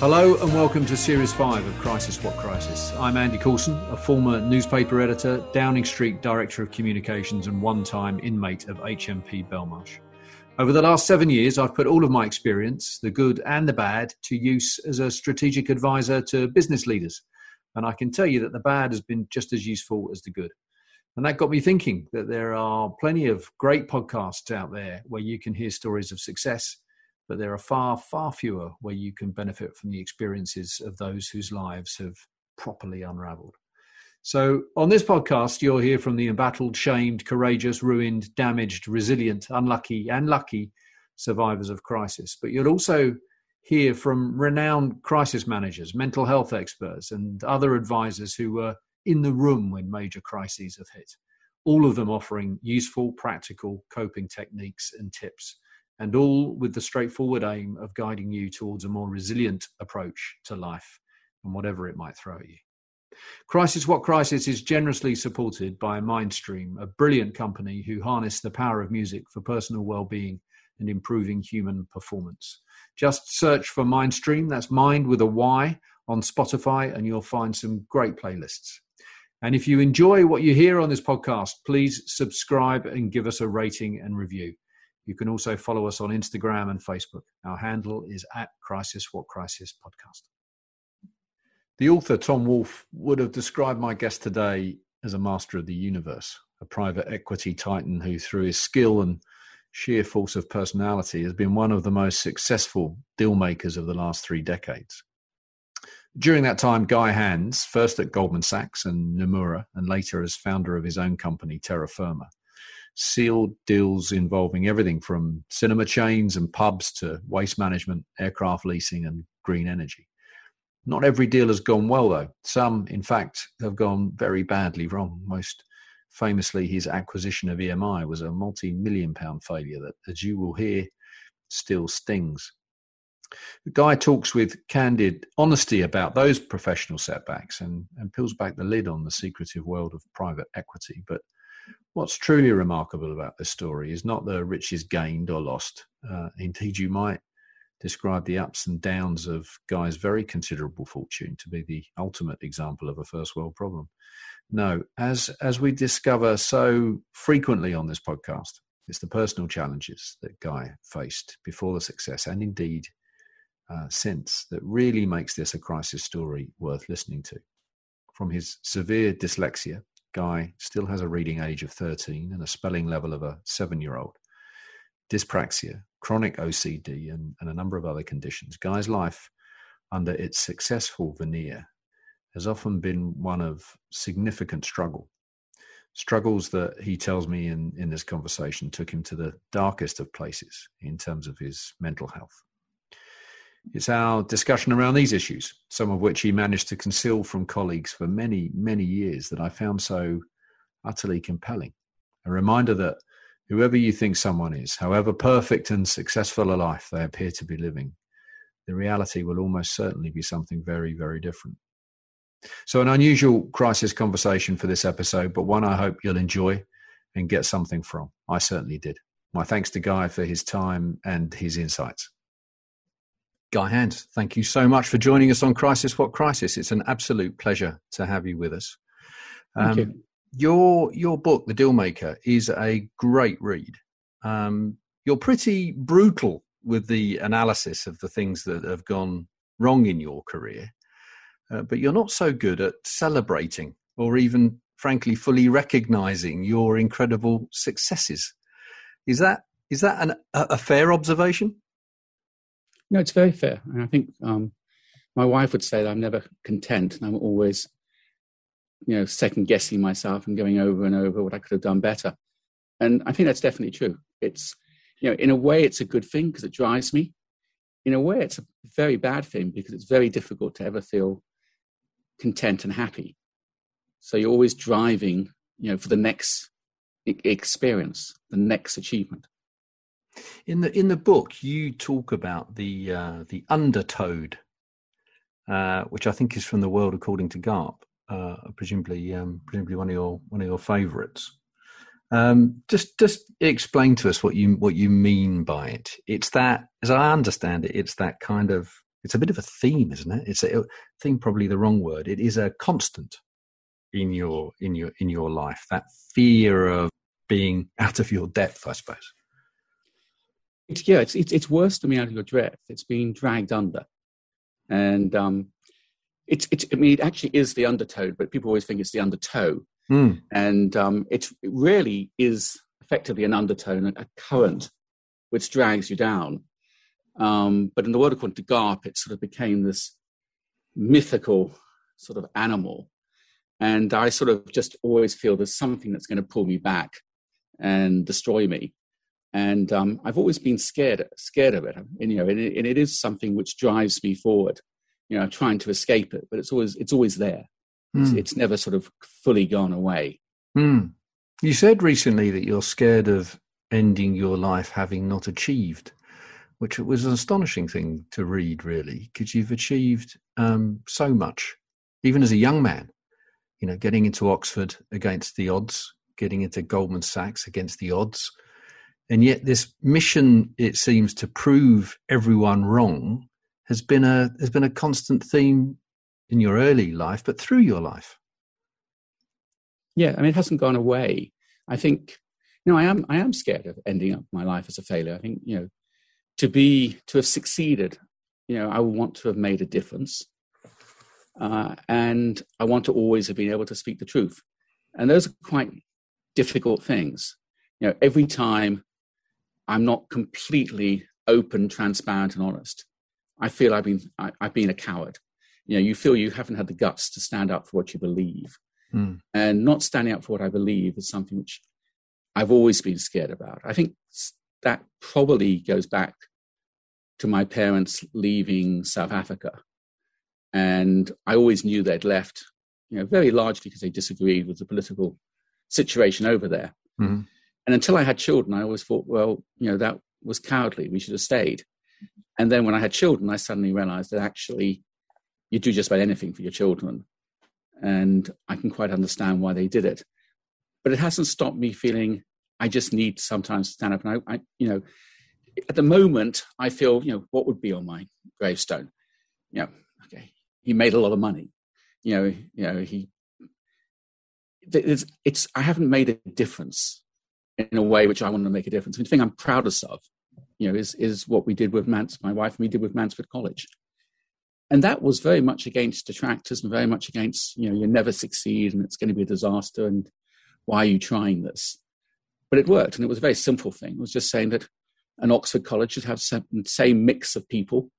Hello and welcome to Series 5 of Crisis What Crisis. I'm Andy Coulson, a former newspaper editor, Downing Street Director of Communications and one-time inmate of HMP Belmarsh. Over the last 7 years, I've put all of my experience, the good and the bad, to use as a strategic advisor to business leaders. And I can tell you that the bad has been just as useful as the good. And that got me thinking that there are plenty of great podcasts out there where you can hear stories of success, but there are far, far fewer where you can benefit from the experiences of those whose lives have properly unraveled. So on this podcast, you'll hear from the embattled, shamed, courageous, ruined, damaged, resilient, unlucky and lucky survivors of crisis. But you'll also hear from renowned crisis managers, mental health experts and other advisors who were in the room when major crises have hit. All of them offering useful, practical coping techniques and tips, and all with the straightforward aim of guiding you towards a more resilient approach to life and whatever it might throw at you. Crisis What Crisis is generously supported by Mindstream, a brilliant company who harness the power of music for personal well-being and improving human performance. Just search for Mindstream, that's Mind with a Y, on Spotify, and you'll find some great playlists. And if you enjoy what you hear on this podcast, please subscribe and give us a rating and review. You can also follow us on Instagram and Facebook. Our handle is @Crisis What Crisis Podcast. The author Tom Wolfe would have described my guest today as a master of the universe, a private equity titan who, through his skill and sheer force of personality, has been one of the most successful deal makers of the last 3 decades. During that time, Guy Hands, first at Goldman Sachs and Nomura, and later as founder of his own company, Terra Firma, sealed deals involving everything from cinema chains and pubs to waste management, aircraft leasing and green energy. Not every deal has gone well, though. Some, in fact, have gone very badly wrong. Most famously, his acquisition of EMI was a multi-million-pound failure that, as you will hear, still stings. The guy talks with candid honesty about those professional setbacks and peels back the lid on the secretive world of private equity. But what's truly remarkable about this story is not the riches gained or lost. Indeed, you might describe the ups and downs of Guy's very considerable fortune to be the ultimate example of a first world problem. No, as we discover so frequently on this podcast, it's the personal challenges that Guy faced before the success and indeed since that really makes this a crisis story worth listening to. From his severe dyslexia, Guy still has a reading age of 13 and a spelling level of a 7-year-old. Dyspraxia, chronic OCD, and a number of other conditions. Guy's life, under its successful veneer, has often been one of significant struggle. Struggles that he tells me in this conversation took him to the darkest of places in terms of his mental health. It's our discussion around these issues, some of which he managed to conceal from colleagues for many, many years, that I found so utterly compelling. A reminder that whoever you think someone is, however perfect and successful a life they appear to be living, the reality will almost certainly be something very, very different. So an unusual crisis conversation for this episode, but one I hope you'll enjoy and get something from. I certainly did. My thanks to Guy for his time and his insights. Guy Hands, thank you so much for joining us on Crisis What Crisis. It's an absolute pleasure to have you with us. Thank you. Your book, The Dealmaker, is a great read. You're pretty brutal with the analysis of the things that have gone wrong in your career, but you're not so good at celebrating or even, frankly, fully recognizing your incredible successes. Is that a fair observation? No, it's very fair. And I think my wife would say that I'm never content. I'm always, second guessing myself and going over and over what I could have done better. And I think that's definitely true. It's, in a way, it's a good thing because it drives me. In a way, it's a very bad thing because it's very difficult to ever feel content and happy. So you're always driving, for the next experience, the next achievement. In the book, you talk about the Undertow, which I think is from The World According to Garp, presumably one of your favourites. Just explain to us what you mean by it. It's that, as I understand it, it's that kind of it's a bit of a theme, isn't it? It's a theme, probably the wrong word. It is a constant in your life, that fear of being out of your depth, I suppose. It's worse than being out of your depth. It's being dragged under. And it actually is the undertow, but people always think it's the undertow. And it really is effectively an undertone, a current which drags you down. But in the world according to Garp, it sort of became this mythical sort of animal. And I sort of just always feel there's something that's going to pull me back and destroy me. And I've always been scared of it. And, and it is something which drives me forward, trying to escape it, but it's always there. It's never sort of fully gone away. You said recently that you're scared of ending your life having not achieved, which was an astonishing thing to read, really, because you've achieved so much, even as a young man, getting into Oxford against the odds, getting into Goldman Sachs against the odds. And yet this mission, it seems, to prove everyone wrong has been a constant theme in your early life, but through your life. Yeah, I mean, it hasn't gone away. I think, I am scared of ending up my life as a failure. I think, to have succeeded, I want to have made a difference. And I want to always have been able to speak the truth. And those are quite difficult things. Every time I'm not completely open, transparent, and honest, I feel I've been a coward. You feel you haven't had the guts to stand up for what you believe. And not standing up for what I believe is something which I've always been scared about. I think that probably goes back to my parents leaving South Africa. And I always knew they'd left, very largely because they disagreed with the political situation over there. And until I had children, I always thought, well, that was cowardly. We should have stayed. And then when I had children, I suddenly realized that actually you do just about anything for your children. And I can quite understand why they did it. But it hasn't stopped me feeling I just need sometimes to stand up. And I at the moment, I feel, what would be on my gravestone? Okay, he made a lot of money. I haven't made a difference in a way which I want to make a difference. The thing I'm proudest of, is what we did with my wife and we did with Mansfield College. And that was very much against detractors and very much against, you never succeed and it's going to be a disaster and why are you trying this? But it worked, and it was a very simple thing. It was just saying that an Oxford college should have the same mix of people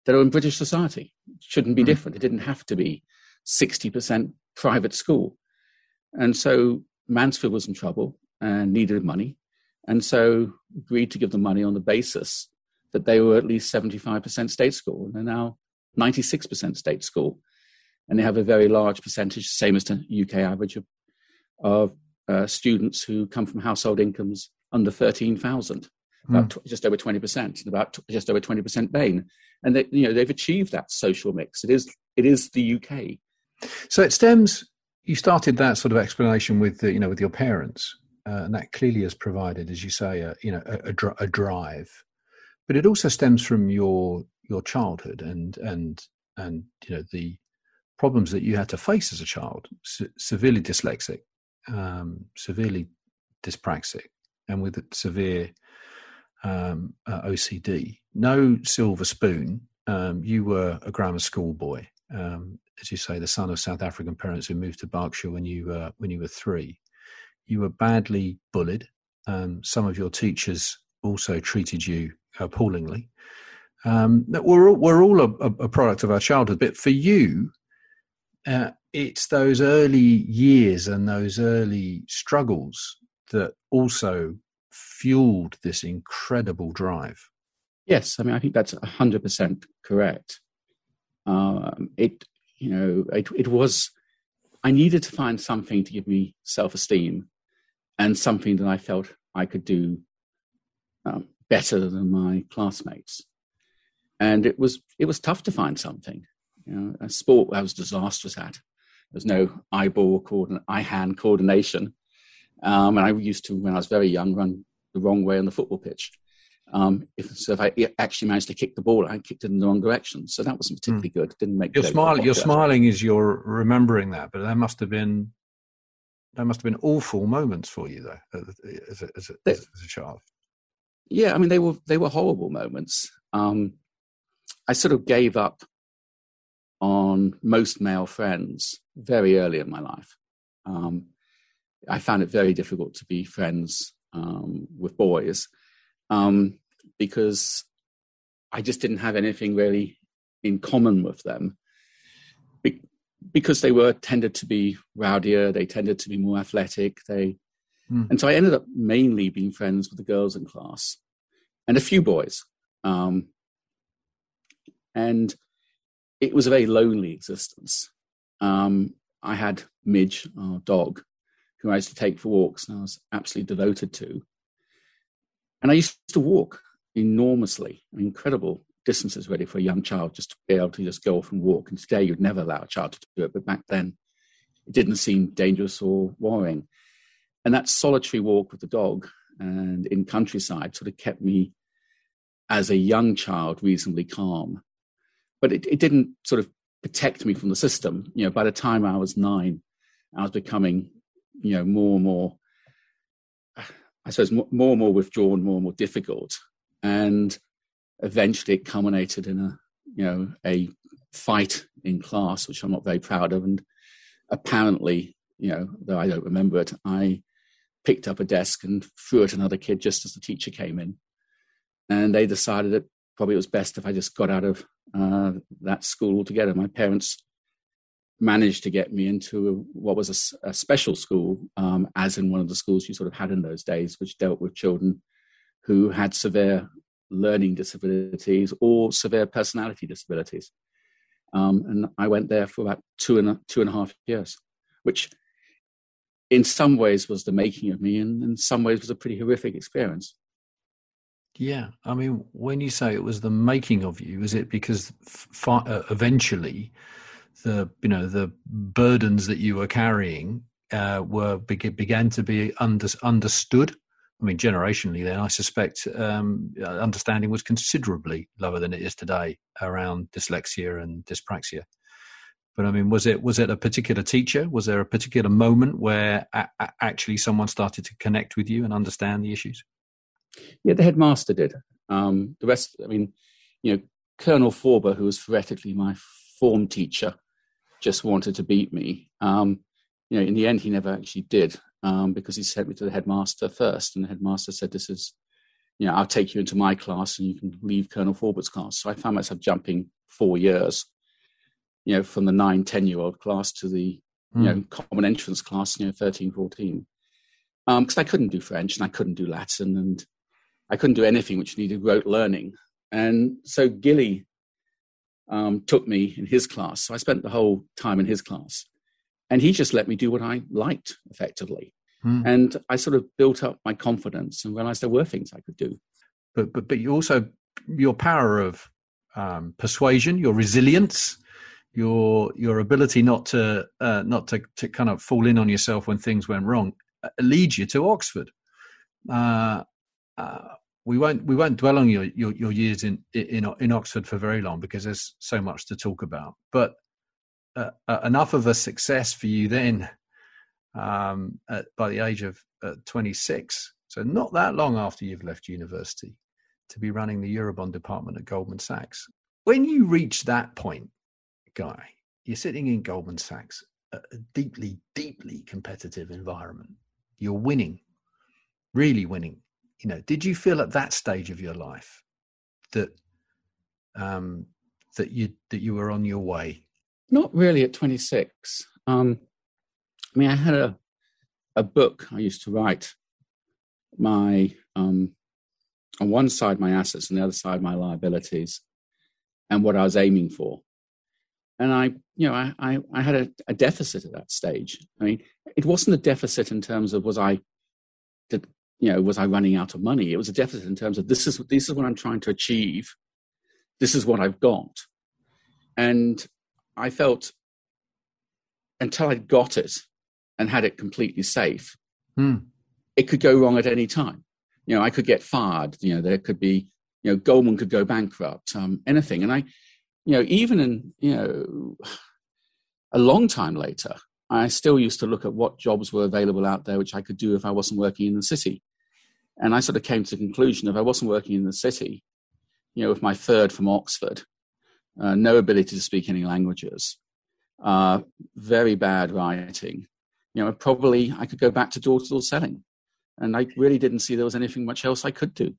that are in British society. It shouldn't be different. It didn't have to be 60% private school. And so Mansfield was in trouble and needed money, and so agreed to give them money on the basis that they were at least 75% state school. And they're now 96% state school. And they have a very large percentage, same as the UK average, of students who come from household incomes under 13,000, about just over 20%, and about just over 20% BAME. And they've achieved that social mix. It is the UK. So it stems. You started that sort of explanation with with your parents, and that clearly has provided, as you say, a drive. But it also stems from your childhood and the problems that you had to face as a child, severely dyslexic, severely dyspraxic, and with severe OCD. No silver spoon. You were a grammar school boy, as you say, the son of South African parents who moved to Berkshire when you were 3. You were badly bullied. Some of your teachers also treated you appallingly. We're all a product of our childhood, but for you, it's those early years and those early struggles that also fueled this incredible drive. Yes, I mean, I think that's 100% correct. It was, I needed to find something to give me self-esteem and something that I felt I could do better than my classmates. And it was tough to find something. A sport I was disastrous at. There's no eye-hand coordination. And I used to, when I was very young, run the wrong way on the football pitch. If I actually managed to kick the ball, I kicked it in the wrong direction. So that wasn't particularly good. Didn't make You're smiling as you're remembering that, but that must have been awful moments for you, though, as a child. Yeah, I mean, they were horrible moments. I sort of gave up on most male friends very early in my life. I found it very difficult to be friends with boys because I just didn't have anything really in common with them. Because they tended to be rowdier, they tended to be more athletic. And so I ended up mainly being friends with the girls in class and a few boys. And it was a very lonely existence. I had Midge, our dog, who I used to take for walks, and I was absolutely devoted to. And I used to walk enormously, incredible distances really for a young child, just to be able to just go off and walk. And today you'd never allow a child to do it, but back then it didn't seem dangerous or worrying. And that solitary walk with the dog and in countryside sort of kept me, as a young child, reasonably calm. But it didn't sort of protect me from the system. By the time I was 9, I was becoming, more and more, I suppose, more and more withdrawn, more and more difficult. And eventually it culminated in a fight in class, which I'm not very proud of. And apparently, though I don't remember it, I picked up a desk and threw it at another kid just as the teacher came in. And they decided that probably it was best if I just got out of that school altogether. My parents managed to get me into what was a special school, as in one of the schools you sort of had in those days, which dealt with children who had severe learning disabilities or severe personality disabilities. And I went there for about two and a half years, which in some ways was the making of me, and in some ways was a pretty horrific experience. Yeah, I mean, when you say it was the making of you, is it because eventually the burdens that you were carrying began to be understood? I mean, generationally, then I suspect understanding was considerably lower than it is today around dyslexia and dyspraxia. But I mean, was it a particular teacher? Was there a particular moment where actually someone started to connect with you and understand the issues? Yeah, the headmaster did. The rest, I mean, Colonel Forber, who was theoretically my form teacher, just wanted to beat me. In the end, he never actually did, because he sent me to the headmaster first, and the headmaster said, "This is, I'll take you into my class, and you can leave Colonel Forber's class." So I found myself jumping 4 years, from the 9-10-year-old class to the common entrance class, 13, 14, because I couldn't do French and I couldn't do Latin and I couldn't do anything which needed rote learning. And so Gilly took me in his class. So I spent the whole time in his class. And he just let me do what I liked, effectively. And I sort of built up my confidence and realized there were things I could do. But you also, your power of persuasion, your resilience, your ability not to kind of fall in on yourself when things went wrong, leads you to Oxford. We won't dwell on your years in Oxford for very long because there's so much to talk about. But enough of a success for you then, by the age of 26, so not that long after you've left university, to be running the Eurobond department at Goldman Sachs. When you reach that point, Guy, you're sitting in Goldman Sachs, a deeply, deeply competitive environment. You're winning, really winning. Did you feel at that stage of your life that you were on your way? Not really at 26. I mean, I had a book I used to write my on one side my assets and the other side my liabilities and what I was aiming for. And I had a deficit at that stage. I mean, it wasn't a deficit in terms of was I running out of money? It was a deficit in terms of this is what I'm trying to achieve. This is what I've got. And I felt until I'd got it and had it completely safe, it could go wrong at any time. I could get fired. There could be, Goldman could go bankrupt, anything. And even in, a long time later, I still used to look at what jobs were available out there, which I could do if I wasn't working in the city. And I sort of came to the conclusion, if I wasn't working in the city, with my third from Oxford, no ability to speak any languages, very bad writing, probably I could go back to door-to-door selling. And I really didn't see there was anything much else I could do.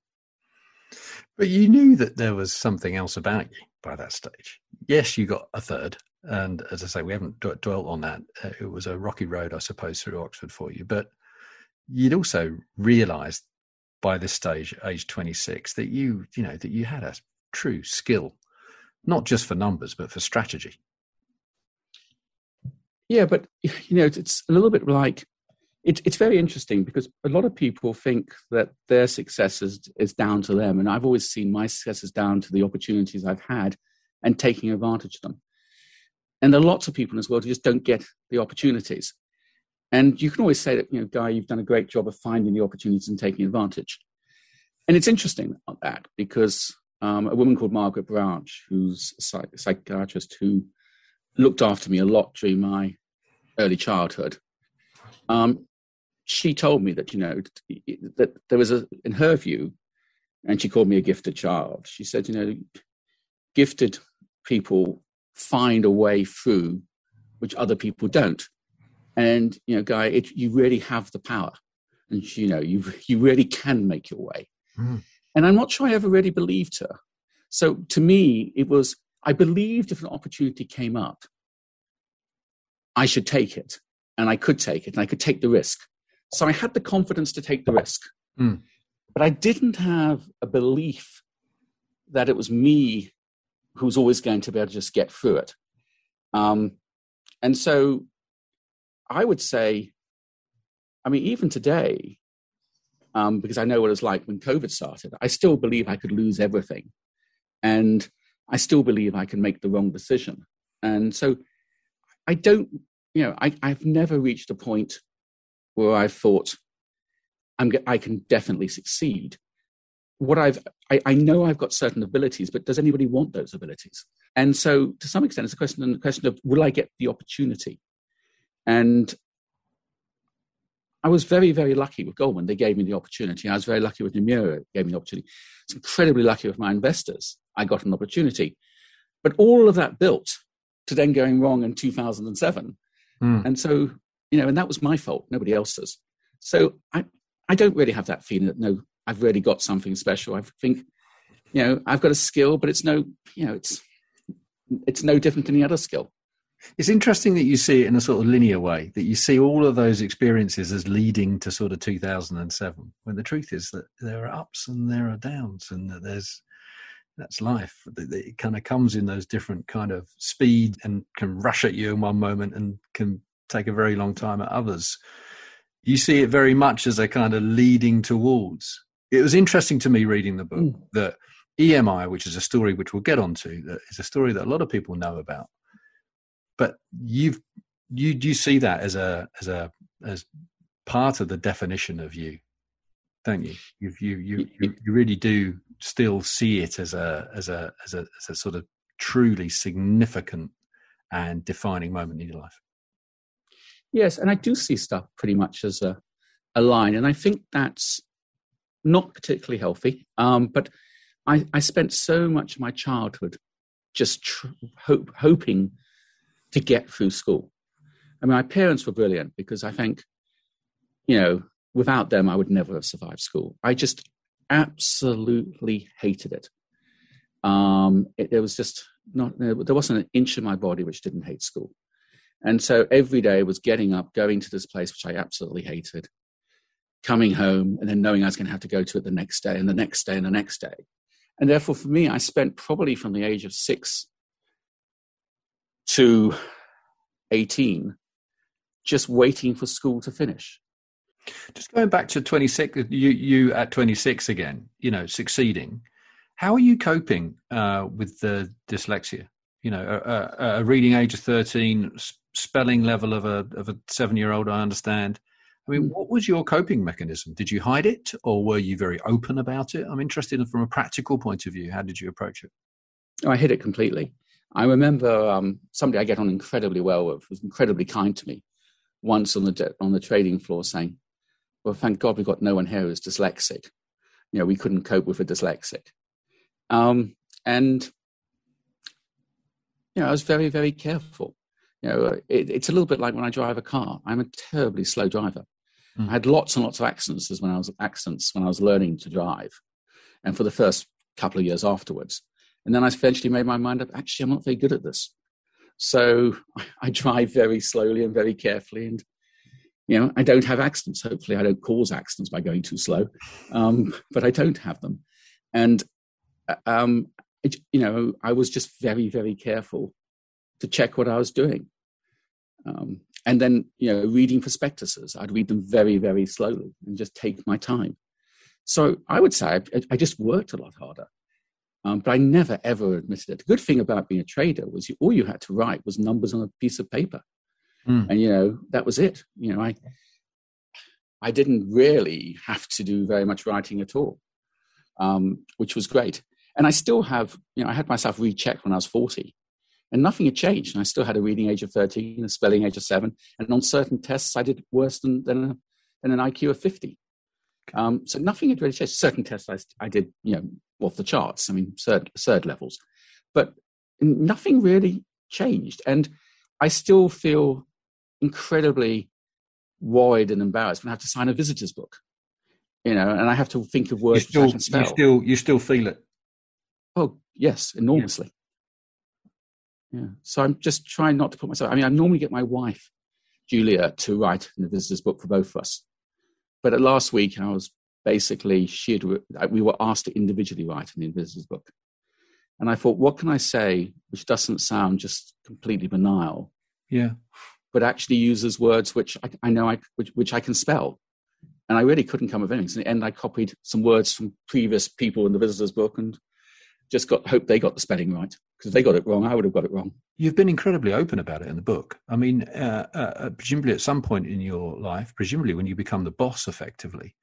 But you knew that there was something else about you by that stage. Yes, you got a third. And as I say, we haven't dwelt on that. It was a rocky road, I suppose, through Oxford for you. But you'd also realised by this stage, age 26, that you had a true skill, not just for numbers, but for strategy. Yeah, but, it's a little bit like, it's very interesting because a lot of people think that their success is down to them. And I've always seen my success is down to the opportunities I've had and taking advantage of them. And there are lots of people in this world who just don't get the opportunities. And you can always say that, Guy, you've done a great job of finding the opportunities and taking advantage. And it's interesting about that because a woman called Margaret Branch, who's a psychiatrist who looked after me a lot during my early childhood, she told me that, that there was in her view, and she called me a gifted child. She said, gifted people find a way through which other people don't. And, Guy, you really have the power. And, you really can make your way. Mm. And I'm not sure I ever really believed her. So to me, I believed if an opportunity came up, I should take it. And I could take it. And I could take the risk. So I had the confidence to take the risk. Mm. But I didn't have a belief that it was me who was always going to be able to just get through it. And so I would say, even today, because I know what it was like when COVID started, I still believe I could lose everything. And I still believe I can make the wrong decision. And so I don't, I've never reached a point where I've thought I can definitely succeed. I know I've got certain abilities, but does anybody want those abilities? And so to some extent, it's a question of, will I get the opportunity? And I was very, very lucky with Goldman. They gave me the opportunity. I was very lucky with Nomura. Gave me the opportunity. I was incredibly lucky with my investors. I got an opportunity. But all of that built to then going wrong in 2007. Mm. And so, and that was my fault, nobody else's. So I don't really have that feeling that, no, I've really got something special. I think, I've got a skill, but it's no different than any other skill. It's interesting that you see it in a sort of linear way, that you see all of those experiences as leading to sort of 2007, when the truth is that there are ups and there are downs, and that that's life. It kind of comes in those different kind of speed and can rush at you in one moment and can take a very long time at others. You see it very much as a kind of leading towards. It was interesting to me reading the book that EMI, which is a story which we'll get onto, that is a story that a lot of people know about. But you see that as part of the definition of you, don't you? You really do still see it as a sort of truly significant and defining moment in your life. Yes, and I do see stuff pretty much as a line, and I think that's not particularly healthy. But I spent so much of my childhood just hoping to get through school. My parents were brilliant because I think, without them, I would never have survived school. I just absolutely hated it. It was just there wasn't an inch of my body which didn't hate school. And so every day was getting up, going to this place, which I absolutely hated, coming home, and then knowing I was going to have to go to it the next day and the next day and the next day. And therefore, for me, I spent probably from the age of 6 to 18 just waiting for school to finish. Just going back to 26, you at 26 again, succeeding. How are you coping with the dyslexia? A reading age of 13, spelling level of a 7-year-old, I understand. I mean, what was your coping mechanism? Did you hide it, or were you very open about it? I'm interested from a practical point of view. How did you approach it? Oh, I hid it completely. I remember somebody I get on incredibly well with was incredibly kind to me once on the trading floor, saying, "Well, thank God we've got no one here who's dyslexic. You know, we couldn't cope with a dyslexic." And I was very, very careful. It's a little bit like when I drive a car. I'm a terribly slow driver. I had lots and lots of accidents when I was learning to drive, and for the first couple of years afterwards. And then I eventually made my mind up, actually, I'm not very good at this. So I drive very slowly and very carefully. And, I don't have accidents. Hopefully I don't cause accidents by going too slow. But I don't have them. And, I was just very, very careful to check what I was doing. And then, reading prospectuses, I'd read them very, very slowly and just take my time. So I would say I just worked a lot harder. But I never, ever admitted it. The good thing about being a trader was all you had to write was numbers on a piece of paper. And, that was it. I didn't really have to do very much writing at all, which was great. And I still have, I had myself rechecked when I was 40. And nothing had changed. And I still had a reading age of 13, a spelling age of 7. And on certain tests, I did worse than an IQ of 50. So nothing had really changed. Certain tests I did, off the charts. I mean, third levels. But nothing really changed. And I still feel incredibly worried and embarrassed when I have to sign a visitor's book. And I have to think of words which I can spell. You still feel it? Oh, yes, enormously. Yeah. So I'm just trying not to put myself... I mean, I normally get my wife, Julia, to write in the visitor's book for both of us. But at last week, I was basically... we were asked to individually write in the visitor's book. And I thought, what can I say which doesn't sound just completely banal? Yeah. But actually uses words which I know which I can spell. And I really couldn't come up with anything. So in the end, I copied some words from previous people in the visitor's book and just hope they got the spelling right. Because if they got it wrong, I would have got it wrong. You've been incredibly open about it in the book. I mean, presumably at some point in your life, presumably when you become the boss effectively,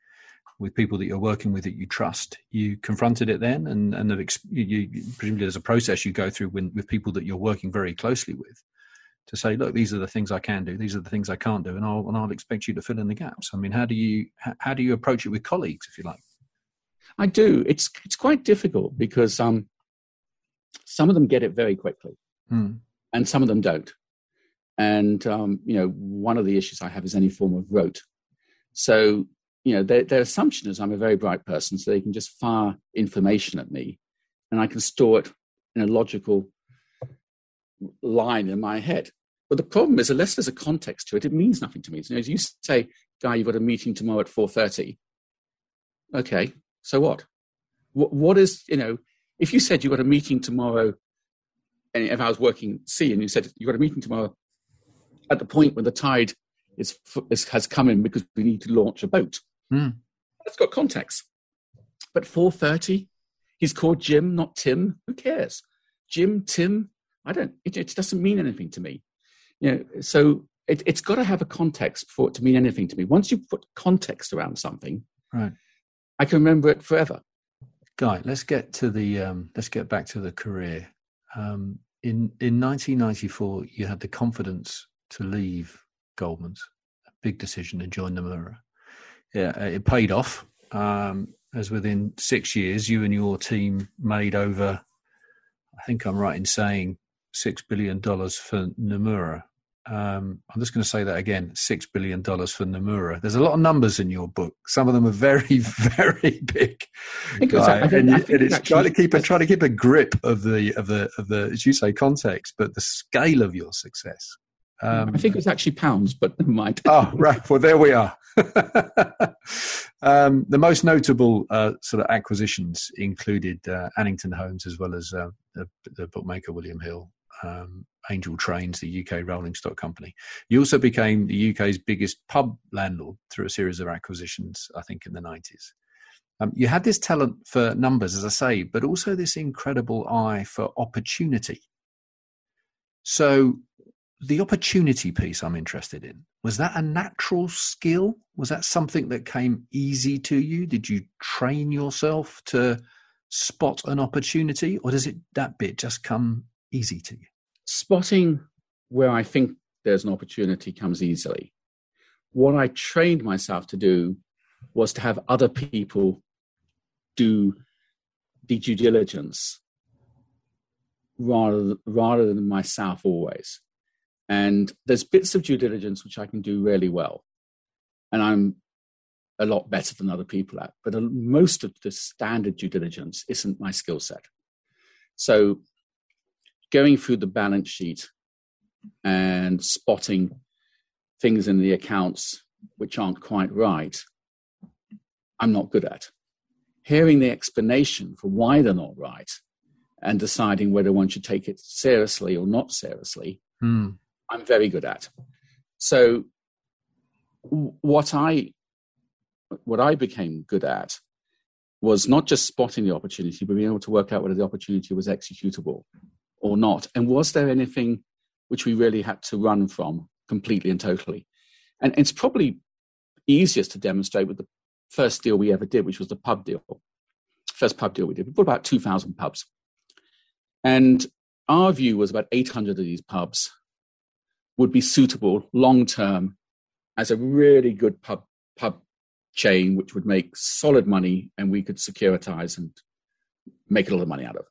with people that you're working with that you trust, you confronted it then, and presumably there's a process you go through with people that you're working very closely with to say, look, these are the things I can do, these are the things I can't do, and I'll expect you to fill in the gaps. I mean, how do you approach it with colleagues, if you like? I do. It's quite difficult because some of them get it very quickly, and some of them don't. And one of the issues I have is any form of rote. So their assumption is I'm a very bright person, so they can just fire information at me, and I can store it in a logical line in my head. But the problem is, unless there's a context to it, it means nothing to me. So, as you say, Guy, you've got a meeting tomorrow at 4:30. Okay, so what? What is, if you said you've got a meeting tomorrow, and if I was working C and you said you've got a meeting tomorrow at the point when the tide has come in because we need to launch a boat, that's got context. But 4:30, he's called Jim, not Tim. Who cares? Jim, Tim, it doesn't mean anything to me. So it's got to have a context for it to mean anything to me. Once you put context around something, right, I can remember it forever. Guy, let's get back to the career. In 1994, you had the confidence to leave Goldman's, a big decision, and join Nomura. Yeah, it paid off. As within 6 years, you and your team made over, I think I'm right in saying, $6 billion for Nomura. I'm just going to say that again, $6 billion for Nomura. There's a lot of numbers in your book. Some of them are very, very big. Try to keep a grip of the, as you say, context, but the scale of your success. I think it was actually pounds, but never mind. Oh, right. Well, there we are. The most notable sort of acquisitions included Annington Homes, as well as the bookmaker William Hill, Angel Trains, the UK rolling stock company. You also became the UK's biggest pub landlord through a series of acquisitions, I think, in the 90s. You had this talent for numbers, as I say, but also this incredible eye for opportunity. So the opportunity piece I'm interested in. Was that a natural skill? Was that something that came easy to you? Did you train yourself to spot an opportunity, or does that bit just come easy to you? Spotting where I think there's an opportunity comes easily. What I trained myself to do was to have other people do the due diligence rather than myself always. And there's bits of due diligence which I can do really well, and I'm a lot better than other people at. But most of the standard due diligence isn't my skill set. So going through the balance sheet and spotting things in the accounts which aren't quite right, I'm not good at. Hearing the explanation for why they're not right and deciding whether one should take it seriously or not seriously, I'm very good at. So what I became good at was not just spotting the opportunity, but being able to work out whether the opportunity was executable or not. And was there anything which we really had to run from completely and totally? And it's probably easiest to demonstrate with the first deal we ever did, which was the pub deal. First pub deal we did. We bought about 2,000 pubs. And our view was about 800 of these pubs would be suitable long-term as a really good pub chain, which would make solid money and we could securitize and make a lot of money out of.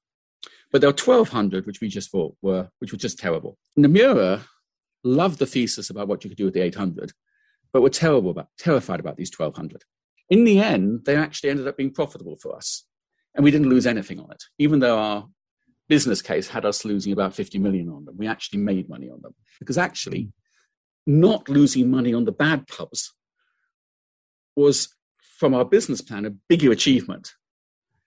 But there were 1,200, which we just thought which were just terrible. Nomura loved the thesis about what you could do with the 800, but were terrified about these 1,200. In the end, they actually ended up being profitable for us. And we didn't lose anything on it. Even though our business case had us losing about 50 million on them, we actually made money on them. Because actually, not losing money on the bad pubs was, from our business plan, a bigger achievement.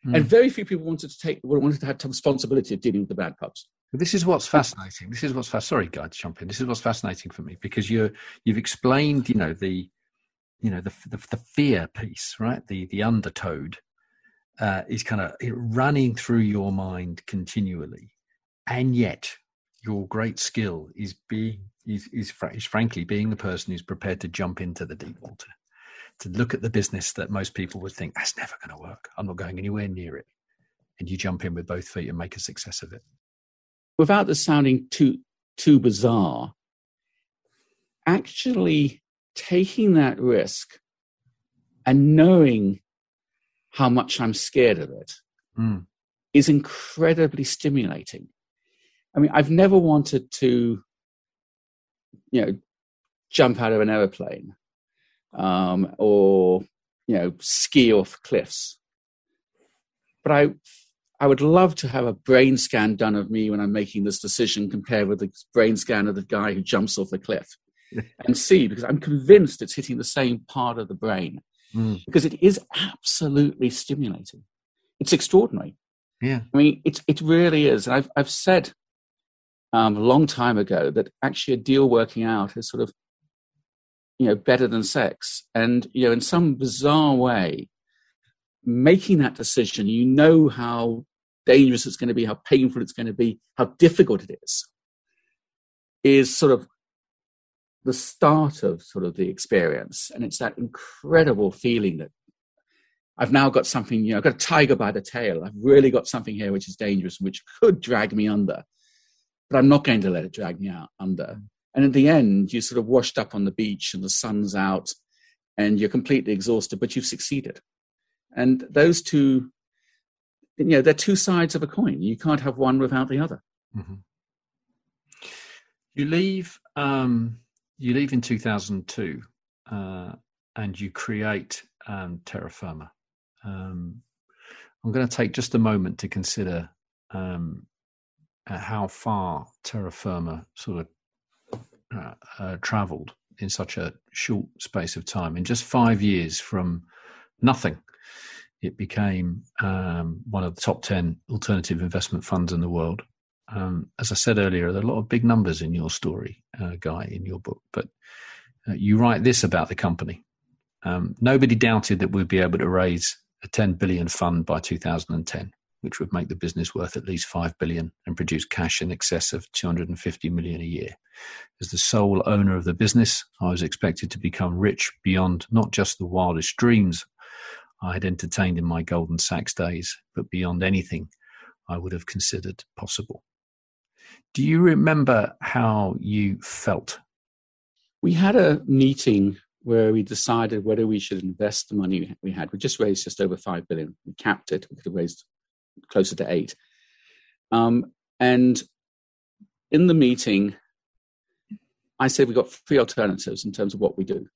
And very few people wanted to have responsibility of dealing with the bad pubs. This is what's fascinating. Sorry, guys, to jump in. This is what's fascinating for me, because you've explained, the fear piece, right? The undertow is kind of running through your mind continually, and yet your great skill is frankly being the person who's prepared to jump into the deep water, to look at the business that most people would think, that's never going to work, I'm not going anywhere near it, and you jump in with both feet and make a success of it. Without this sounding too bizarre, actually taking that risk and knowing how much I'm scared of it is incredibly stimulating. I mean, I've never wanted to, jump out of an airplane or, ski off cliffs. But I would love to have a brain scan done of me when I'm making this decision compared with the brain scan of the guy who jumps off the cliff and see, because I'm convinced it's hitting the same part of the brain. Because it is absolutely stimulating. It's extraordinary. Yeah. I mean, it really is. And I've said a long time ago that actually a deal working out is sort of, better than sex. And, in some bizarre way, making that decision, how dangerous it's going to be, how painful it's going to be, how difficult it is sort of the start of sort of the experience. And it's that incredible feeling that I've now got something, I've got a tiger by the tail. I've really got something here which is dangerous, which could drag me under, but I'm not going to let it drag me under. And in the end, you're sort of washed up on the beach and the sun's out and you're completely exhausted, but you've succeeded. And those two, they're two sides of a coin. You can't have one without the other. Mm-hmm. You leave in 2002 and you create Terra Firma. I'm going to take just a moment to consider how far Terra Firma sort of travelled in such a short space of time. In just 5 years, from nothing, it became one of the top 10 alternative investment funds in the world. As I said earlier, there are a lot of big numbers in your story, Guy, in your book, but you write this about the company. Nobody doubted that we'd be able to raise a 10 billion fund by 2010. which would make the business worth at least 5 billion and produce cash in excess of 250 million a year. As the sole owner of the business, I was expected to become rich beyond not just the wildest dreams I had entertained in my Goldman Sachs days, but beyond anything I would have considered possible. Do you remember how you felt? We had a meeting where we decided whether we should invest the money we had. We just raised just over 5 billion. We capped it. We could have raised closer to 8. And in the meeting, I said we've got 3 alternatives in terms of what we do.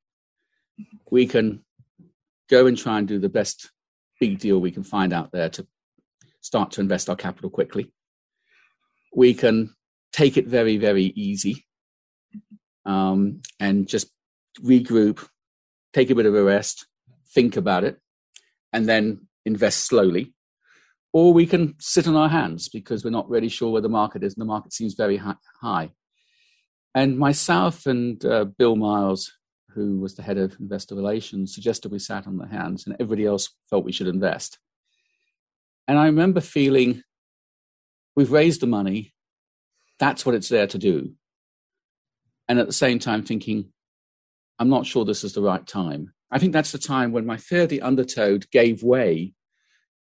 We can go and try and do the best big deal we can find out there to start to invest our capital quickly. We can take it very, very easy and just regroup, take a bit of a rest, think about it, and then invest slowly. Or we can sit on our hands because we're not really sure where the market is, and the market seems very high. And myself and Bill Miles, who was the head of investor relations, suggested we sat on the hands, and everybody else felt we should invest. And I remember feeling, we've raised the money, that's what it's there to do. And at the same time thinking, I'm not sure this is the right time. I think that's the time when my fear of the Undertow gave way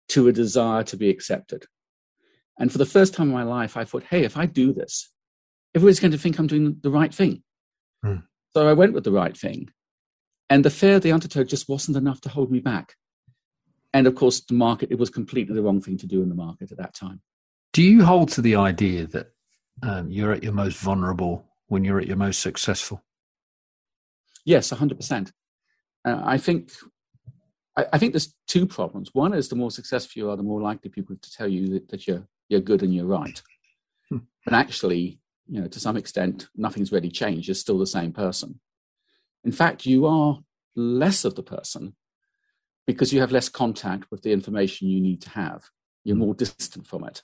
to a desire to be accepted. And for the first time in my life, I thought, hey, if I do this, everybody's going to think I'm doing the right thing. So I went with the right thing. And the fear of the Undertow just wasn't enough to hold me back. And of course, the market, it was completely the wrong thing to do in the market at that time. Do you hold to the idea that you're at your most vulnerable when you're at your most successful? Yes, 100%. I think there's 2 problems. One is the more successful you are, the more likely people to tell you that you're good and you're right. But actually, to some extent, nothing's really changed. You're still the same person. In fact, you are less of the person because you have less contact with the information you need to have. You're more distant from it.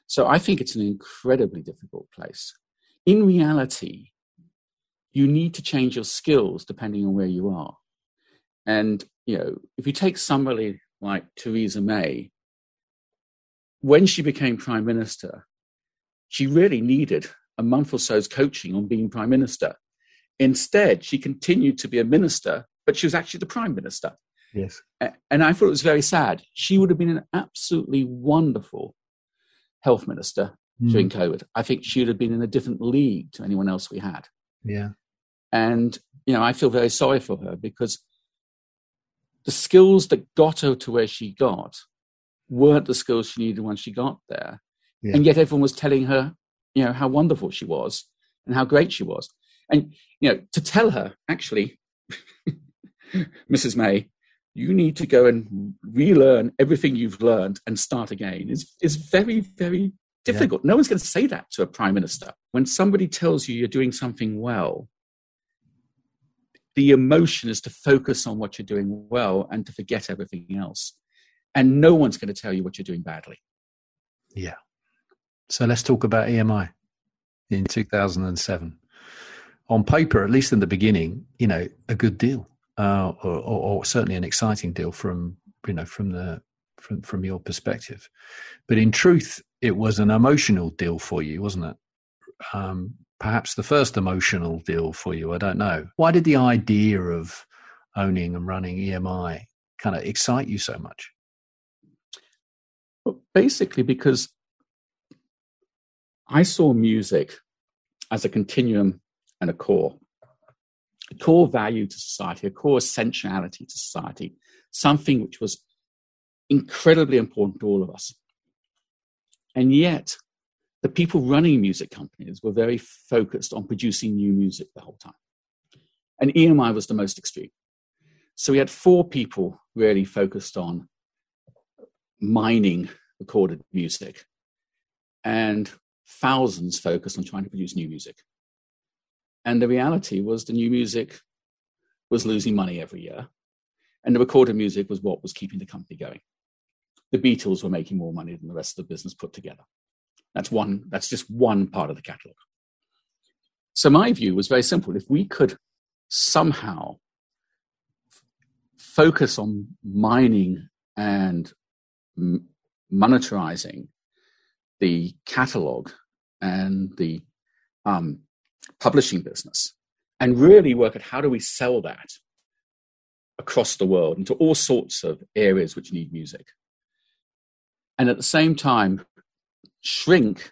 So I think it's an incredibly difficult place. In reality, you need to change your skills depending on where you are. And, if you take somebody like Theresa May, when she became prime minister, she really needed a month or so's coaching on being prime minister. Instead, she continued to be a minister, but she was actually the prime minister. Yes. And I thought it was very sad. She would have been an absolutely wonderful health minister during COVID. I think she would have been in a different league to anyone else we had. Yeah. And, I feel very sorry for her because the skills that got her to where she got weren't the skills she needed once she got there. Yeah. And yet everyone was telling her, how wonderful she was and how great she was. And, to tell her, actually, Mrs. May, you need to go and relearn everything you've learned and start again is very, very difficult. Yeah. No one's going to say that to a prime minister. When somebody tells you you're doing something well, the emotion is to focus on what you're doing well and to forget everything else. And no one's going to tell you what you're doing badly. Yeah. So let's talk about EMI in 2007. On paper, at least in the beginning, a good deal, or certainly an exciting deal from your perspective. But in truth, it was an emotional deal for you, wasn't it? Perhaps the first emotional deal for you. I don't know. Why did the idea of owning and running EMI kind of excite you so much? Well, basically because I saw music as a continuum and a core value to society, a core essentiality to society, something which was incredibly important to all of us. And yet, the people running music companies were very focused on producing new music the whole time. And EMI was the most extreme. So we had 4 people really focused on mining recorded music and thousands focused on trying to produce new music. And the reality was the new music was losing money every year. And the recorded music was what was keeping the company going. The Beatles were making more money than the rest of the business put together. That's just one part of the catalog. So my view was very simple. If we could somehow focus on mining and monetizing the catalog and the publishing business, and really work at how do we sell that across the world into all sorts of areas which need music. And at the same time, shrink,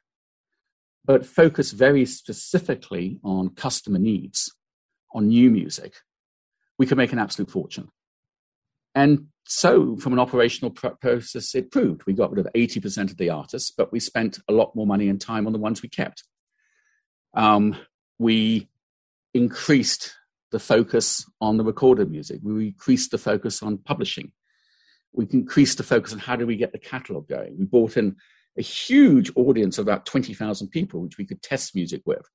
but focus very specifically on customer needs, on new music, we could make an absolute fortune. And so from an operational process, it proved we got rid of 80% of the artists, but we spent a lot more money and time on the ones we kept. We increased the focus on the recorded music. We increased the focus on publishing. We increased the focus on how do we get the catalog going. We brought in a huge audience of about 20,000 people, which we could test music with.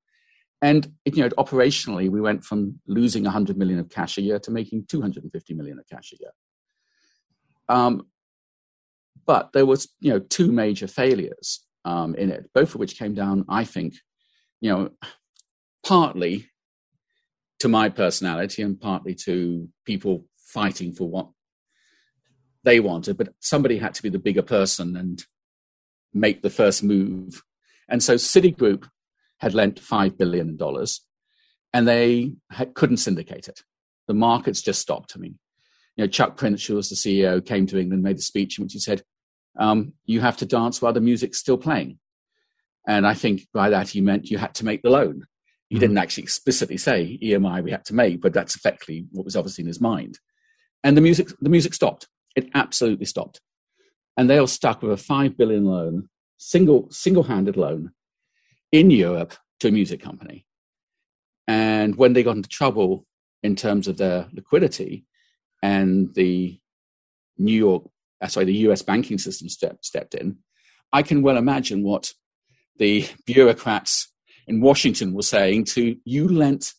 And operationally, we went from losing 100 million of cash a year to making 250 million of cash a year. But there was, two major failures in it, both of which came down, I think, partly to my personality and partly to people fighting for what they wanted. But somebody had to be the bigger person and make the first move. And so Citigroup had lent $5 billion and they couldn't syndicate it. The markets just stopped. I mean, Chuck Prince, who was the CEO, came to England, made a speech in which he said, you have to dance while the music's still playing. And I think by that he meant you had to make the loan. He didn't actually explicitly say EMI we had to make, but that's effectively what was obviously in his mind. And the music stopped. It absolutely stopped. And they were stuck with a $5 billion loan, single-handed loan in Europe to a music company. And when they got into trouble in terms of their liquidity and the US banking system stepped in, I can well imagine what the bureaucrats in Washington were saying to, you lent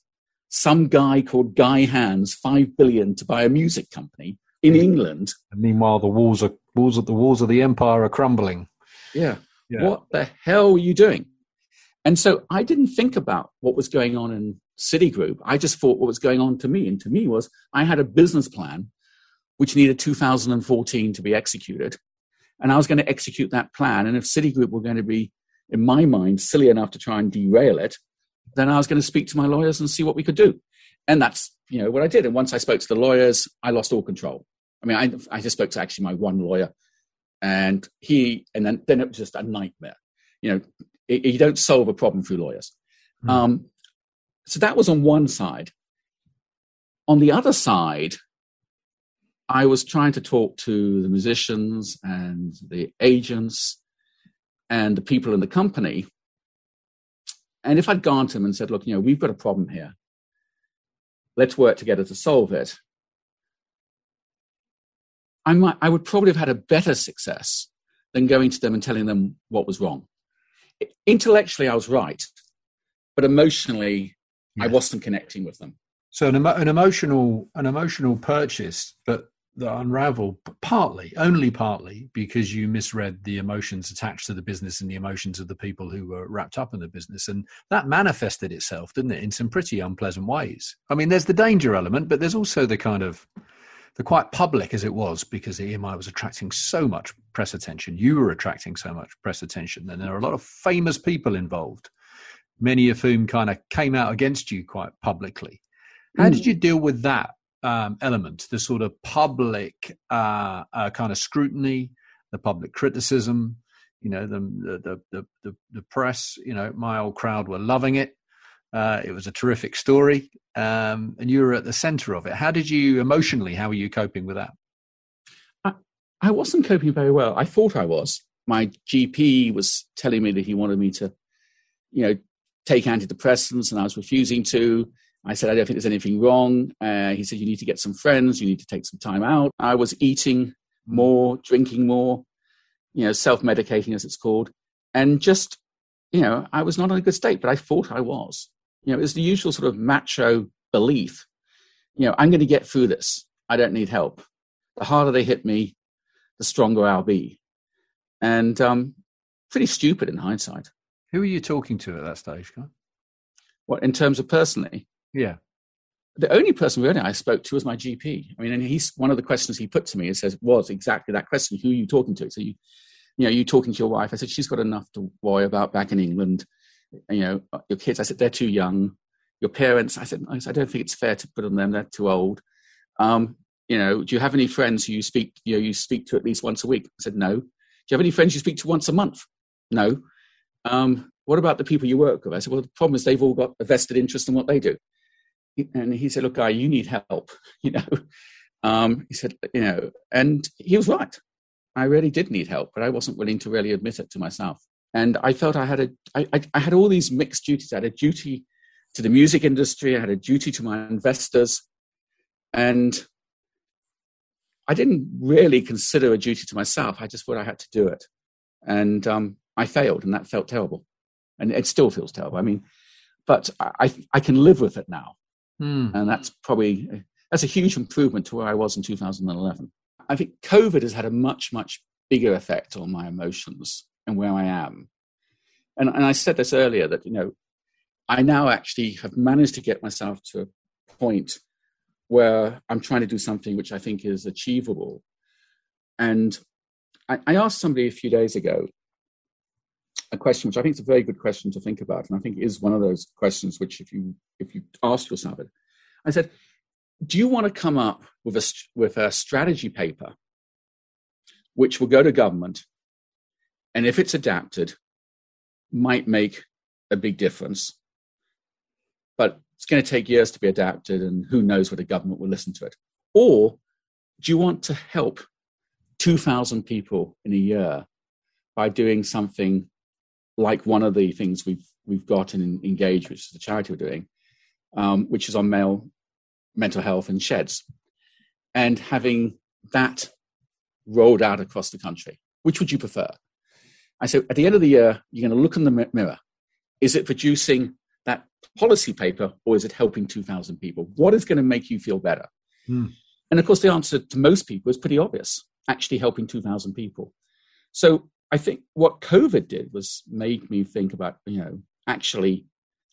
some guy called Guy Hands $5 billion to buy a music company in England. And meanwhile, the walls of the empire are crumbling. Yeah. What the hell are you doing? And so I didn't think about what was going on in Citigroup. I just thought what was going on to me. And to me was I had a business plan which needed 2014 to be executed. And I was going to execute that plan. And if Citigroup were going to be, in my mind, silly enough to try and derail it, then I was going to speak to my lawyers and see what we could do. And that's, what I did. And once I spoke to the lawyers, I lost all control. I mean, I just spoke to actually my one lawyer, and then it was just a nightmare. You don't solve a problem through lawyers. So that was on one side. On the other side, I was trying to talk to the musicians and the agents and the people in the company. And if I'd gone to them and said, look, we've got a problem here. Let's work together to solve it. I would probably have had a better success than going to them and telling them what was wrong. Intellectually, I was right, but emotionally, I wasn't connecting with them. So an emotional purchase, but that unraveled only partly because you misread the emotions attached to the business and the emotions of the people who were wrapped up in the business. And that manifested itself, didn't it, in some pretty unpleasant ways. I mean, there's the danger element, but there's also the quite public as it was, because the EMI was attracting so much press attention. You were attracting so much press attention. And there are a lot of famous people involved, many of whom kind of came out against you quite publicly. How did you deal with that element, the sort of public kind of scrutiny, the public criticism, the press, my old crowd were loving it. It was a terrific story. And you were at the center of it. How were you coping with that? I wasn't coping very well. I thought I was. My GP was telling me that he wanted me to, take antidepressants, and I was refusing to. I said, I don't think there's anything wrong. He said, you need to get some friends. You need to take some time out. I was eating more, drinking more, self-medicating as it's called. And just, I was not in a good state, but I thought I was. It was the usual sort of macho belief. I'm going to get through this. I don't need help. The harder they hit me, the stronger I'll be. And pretty stupid in hindsight. Who were you talking to at that stage, Guy? What, in terms of personally? Yeah. The only person really I spoke to was my GP. I mean, and one of the questions he put to me was exactly that question: who are you talking to? So you talking to your wife. I said, she's got enough to worry about back in England. Your kids, I said, they're too young. Your parents, I said, I don't think it's fair to put on them. They're too old. Do you have any friends who you speak to at least once a week? I said, no. Do you have any friends you speak to once a month? No. What about the people you work with? I said, well, the problem is they've all got a vested interest in what they do. And he said, look, Guy, you need help, He said, and he was right. I really did need help, but I wasn't willing to really admit it to myself. And I felt I had all these mixed duties. I had a duty to the music industry. I had a duty to my investors. And I didn't really consider a duty to myself. I just thought I had to do it. And I failed, and that felt terrible. And it still feels terrible. I mean, but I can live with it now. And that's a huge improvement to where I was in 2011. I think COVID has had a much, much bigger effect on my emotions and where I am. And I said this earlier that, I now actually have managed to get myself to a point where I'm trying to do something which I think is achievable. And I asked somebody a few days ago a question, which I think is a very good question to think about. And I think is one of those questions which if you ask yourself it, I said, do you want to come up with a strategy paper which will go to government, and if it's adapted, might make a big difference, but it's going to take years to be adapted, and who knows whether government will listen to it? Or do you want to help 2,000 people in a year by doing something like one of the things we've got in Engage, which is the charity we're doing, which is on male mental health in sheds, and having that rolled out across the country? Which would you prefer? I said, at the end of the year, you're going to look in the mirror. Is it producing that policy paper, or is it helping 2,000 people? What is going to make you feel better? And of course, the answer to most people is pretty obvious, actually helping 2,000 people. So I think what COVID did was make me think about, actually,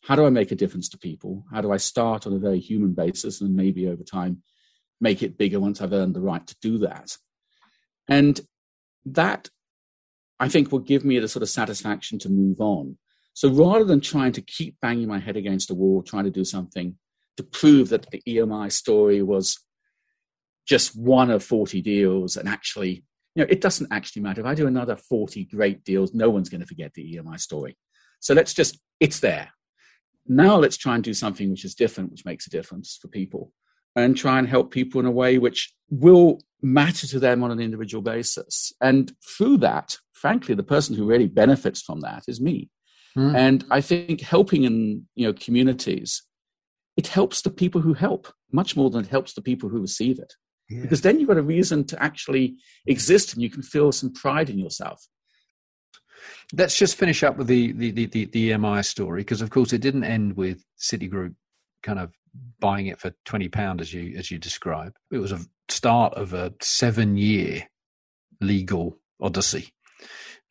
how do I make a difference to people? How do I start on a very human basis and maybe over time make it bigger once I've earned the right to do that? And that, I think, will give me the sort of satisfaction to move on. So rather than trying to keep banging my head against a wall, trying to do something to prove that the EMI story was just one of 40 deals, and actually, it doesn't actually matter. If I do another 40 great deals, no one's going to forget the EMI story. So it's there. Now let's try and do something which is different, which makes a difference for people, and try and help people in a way which will matter to them on an individual basis. And through that, frankly, the person who really benefits from that is me. And I think helping in communities, it helps the people who help much more than it helps the people who receive it. Yeah. Because then you've got a reason to actually exist, and you can feel some pride in yourself. Let's just finish up with the EMI story, because of course it didn't end with Citigroup kind of buying it for £20 as you describe. It was a start of a 7-year legal odyssey.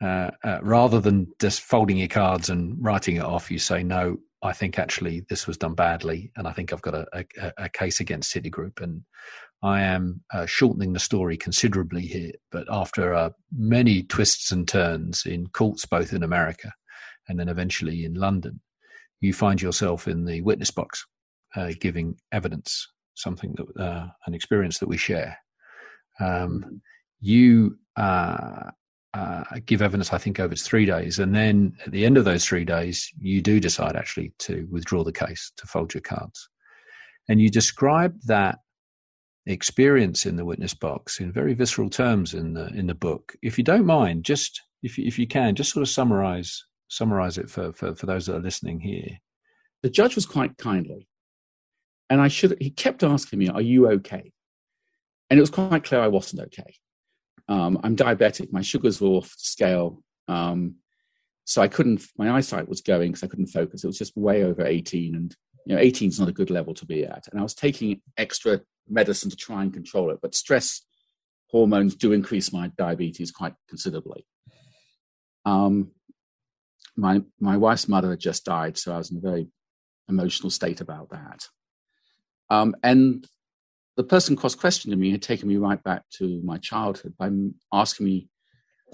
Rather than just folding your cards and writing it off, you say, no, I think actually this was done badly, and I think I've got a case against Citigroup, and I am shortening the story considerably here. But after many twists and turns in courts, both in America and then eventually in London, you find yourself in the witness box giving evidence, something that an experience that we share. You give evidence, I think, over 3 days. And then at the end of those 3 days, you do decide actually to withdraw the case, to fold your cards. And you describe that experience in the witness box in very visceral terms in the book. If you don't mind, just if you can, just sort of summarize it for those that are listening here. The judge was quite kindly, and he kept asking me, "Are you okay?" And it was quite clear I wasn't okay. I'm diabetic. My sugars were off the scale. So my eyesight was going because I couldn't focus. It was just way over 18, and 18 is not a good level to be at. And I was taking extra medicine to try and control it, but stress hormones do increase my diabetes quite considerably. My wife's mother had just died, so I was in a very emotional state about that. And the person cross-questioning me had taken me right back to my childhood by asking me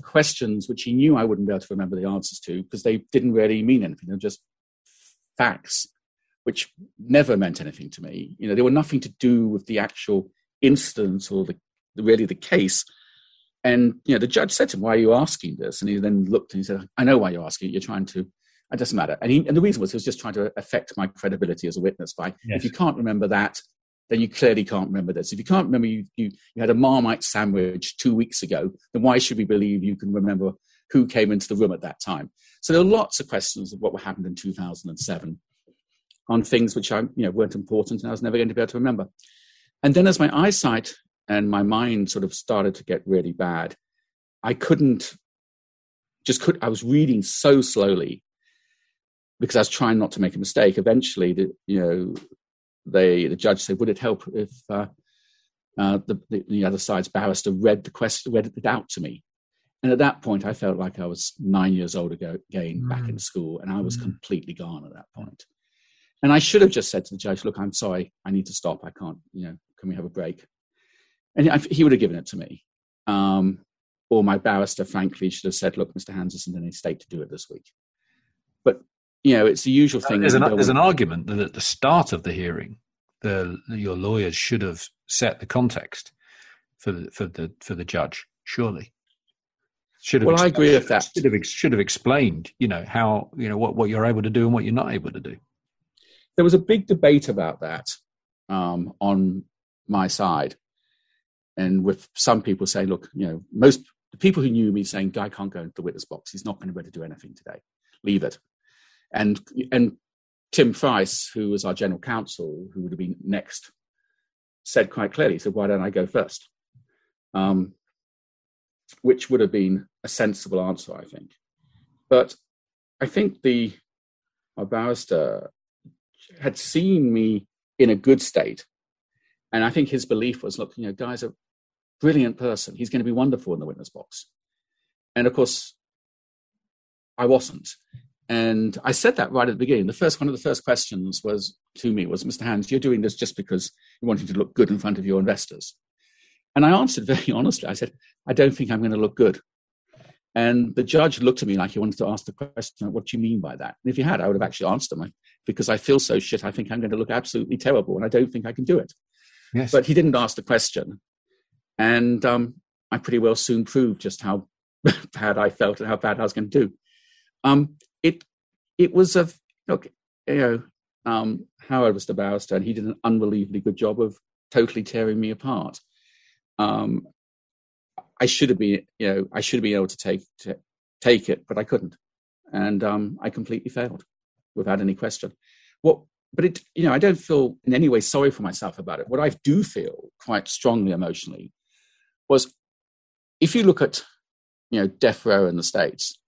questions which he knew I wouldn't be able to remember the answers to because they didn't really mean anything. They were just facts, which never meant anything to me. They were nothing to do with the actual instance or the case. And, the judge said to him, "Why are you asking this?" And he then looked and he said, "I know why you're asking it. You're trying to, it doesn't matter." And the reason was he was just trying to affect my credibility as a witness by, if you can't remember that, then you clearly can't remember this. If you can't remember you had a Marmite sandwich 2 weeks ago, then why should we believe you can remember who came into the room at that time? So there are lots of questions of what happened in 2007 on things which weren't important and I was never going to be able to remember. And then as my eyesight and my mind sort of started to get really bad, I was reading so slowly because I was trying not to make a mistake. Eventually, the judge said, "Would it help if the other side's barrister read it out to me?" And at that point, I felt like I was 9 years old again, back in school, and I was completely gone at that point. And I should have just said to the judge, "Look, I'm sorry, I need to stop. I can't, can we have a break?" And he would have given it to me. Or my barrister, frankly, should have said, "Look, Mr. Hans isn't in any state to do it this week." But, it's the usual thing. There's an argument that at the start of the hearing, your lawyers should have set the context for the judge, surely. I agree with that. Should have explained, how, what you're able to do and what you're not able to do. There was a big debate about that on my side. And with some people saying, "Look, most the people who knew me saying, Guy can't go into the witness box. He's not going to be able to do anything today. Leave it." And Tim Price, who was our general counsel, who would have been next, said quite clearly, he said, "Why don't I go first?" Which would have been a sensible answer, I think. But I think our barrister had seen me in a good state. And I think his belief was, look, Guy's a brilliant person. He's going to be wonderful in the witness box. And of course, I wasn't. And I said that right at the beginning. One of the first questions to me was, "Mr. Hans, you're doing this just because you wanted to look good in front of your investors." And I answered very honestly. I said, "I don't think I'm going to look good." And the judge looked at me like he wanted to ask the question, "What do you mean by that?" And if he had, I would have actually answered him, because I feel so shit, I think I'm going to look absolutely terrible, and I don't think I can do it. Yes. But he didn't ask the question. And I pretty well soon proved just how bad I felt and how bad I was going to do. It was Howard was the barrister, and he did an unbelievably good job of totally tearing me apart. I should have been able to take it, but I couldn't, and I completely failed without any question. I don't feel in any way sorry for myself about it. What I do feel quite strongly emotionally was, if you look at death row in the States,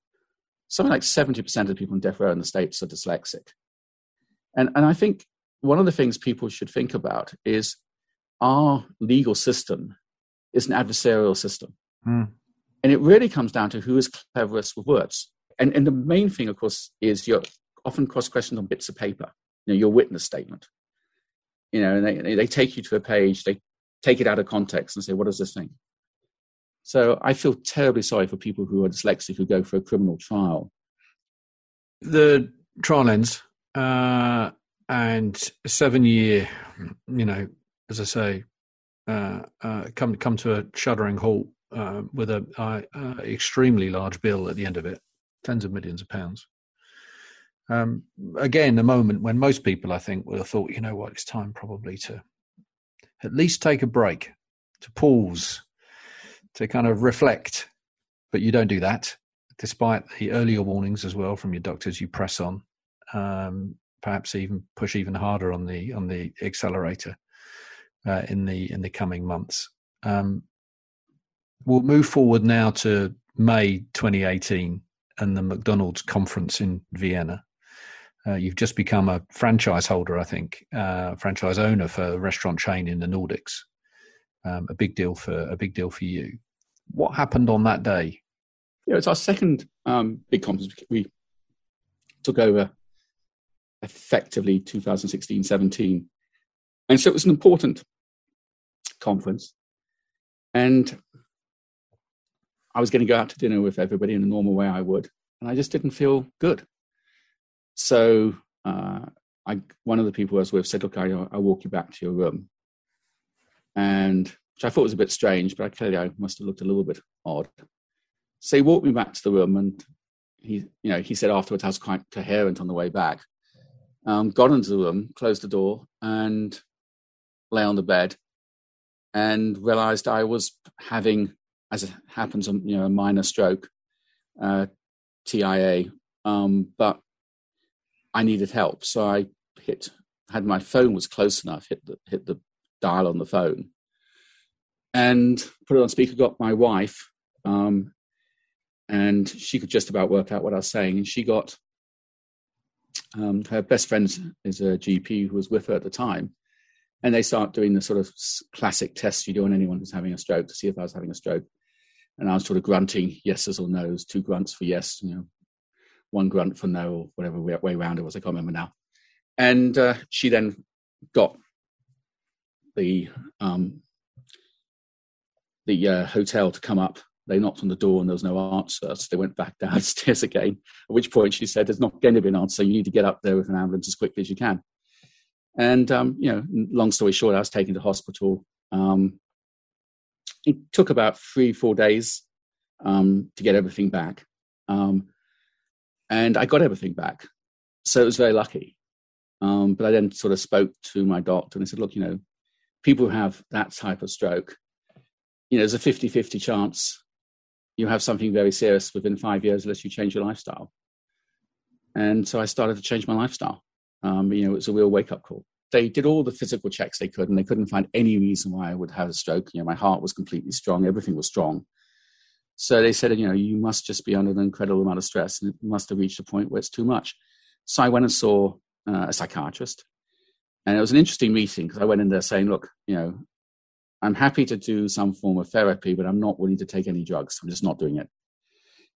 something like 70% of people in death row in the States are dyslexic, and I think one of the things people should think about is our legal system is an adversarial system. And it really comes down to who is cleverest with words. And the main thing, of course, is you're often cross-questioned on bits of paper, your witness statement. And they take you to a page, they take it out of context and say, "What does this mean?" So I feel terribly sorry for people who are dyslexic who go for a criminal trial. The trial ends, and 7 year, as I say, come to a shuddering halt with a extremely large bill at the end of it, tens of millions of pounds. Again, a moment when most people, I think, would have thought, it's time probably to at least take a break, to pause, to kind of reflect. But you don't do that, despite the earlier warnings as well from your doctors. You press on, perhaps even push even harder on the accelerator in the coming months. We'll move forward now to May 2018 and the McDonald's conference in Vienna. You've just become a franchise holder, I think, franchise owner for a restaurant chain in the Nordics. A big deal for you. What happened on that day? It's our second big conference. We took over effectively 2016-17, and so it was an important conference. And I was going to go out to dinner with everybody in the normal way I would, and I just didn't feel good. So one of the people I was with said, look, I'll walk you back to your room. And which I thought was a bit strange, but I must have looked a little bit odd. So he walked me back to the room, and he said afterwards I was quite coherent on the way back. Got into the room, closed the door, and lay on the bed, and realized I was having, as it happens, a minor stroke, TIA, but I needed help. So I had my phone was close enough, hit the dial on the phone, and put it on speaker. Got my wife, and she could just about work out what I was saying. And she got her best friend is a GP who was with her at the time, and they start doing the sort of classic tests you do on anyone who's having a stroke to see if I was having a stroke. And I was sort of grunting yeses or nos, 2 grunts for yes, 1 grunt for no, or whatever way around it was. I can't remember now. And she then got the hotel to come up. They knocked on the door and there was no answer. So they went back downstairs again, at which point she said, there's not going to be an answer. You need to get up there with an ambulance as quickly as you can. And, long story short, I was taken to hospital. It took about 3-4 days to get everything back. And I got everything back. So it was very lucky. But I then sort of spoke to my doctor and I said, look, people who have that type of stroke, there's a 50-50 chance you have something very serious within 5 years unless you change your lifestyle. And so I started to change my lifestyle. It was a real wake-up call. They did all the physical checks they could, and they couldn't find any reason why I would have a stroke. My heart was completely strong. Everything was strong. So they said, you must just be under an incredible amount of stress, and it must have reached a point where it's too much. So I went and saw a psychiatrist. And it was an interesting meeting because I went in there saying, look, I'm happy to do some form of therapy, but I'm not willing to take any drugs. I'm just not doing it.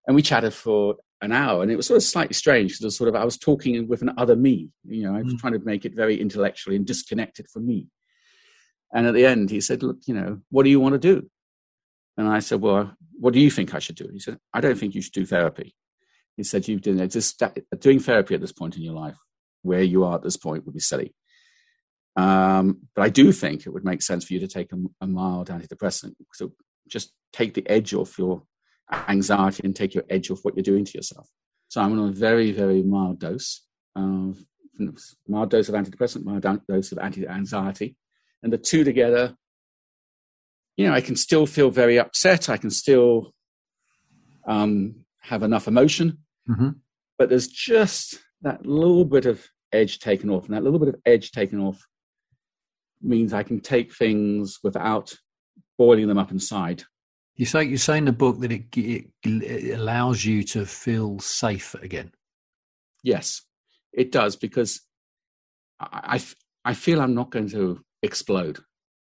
And we chatted for an hour, and it was sort of slightly strange because I was talking with an other me. I was trying to make it very intellectually and disconnected from me. And at the end, he said, look, what do you want to do? And I said, well, what do you think I should do? He said, I don't think you should do therapy. He said, doing therapy at this point in your life, where you are at this point, would be silly. But I do think it would make sense for you to take a mild antidepressant. So just take the edge off your anxiety and take your edge off what you're doing to yourself. So I'm on a very, very mild dose of antidepressant, mild dose of anti-anxiety. And the two together, I can still feel very upset. I can still have enough emotion. Mm-hmm. But there's just that little bit of edge taken off. And that little bit of edge taken off means I can take things without boiling them up inside. You say in the book that it allows you to feel safe again. Yes, it does, because I feel I'm not going to explode,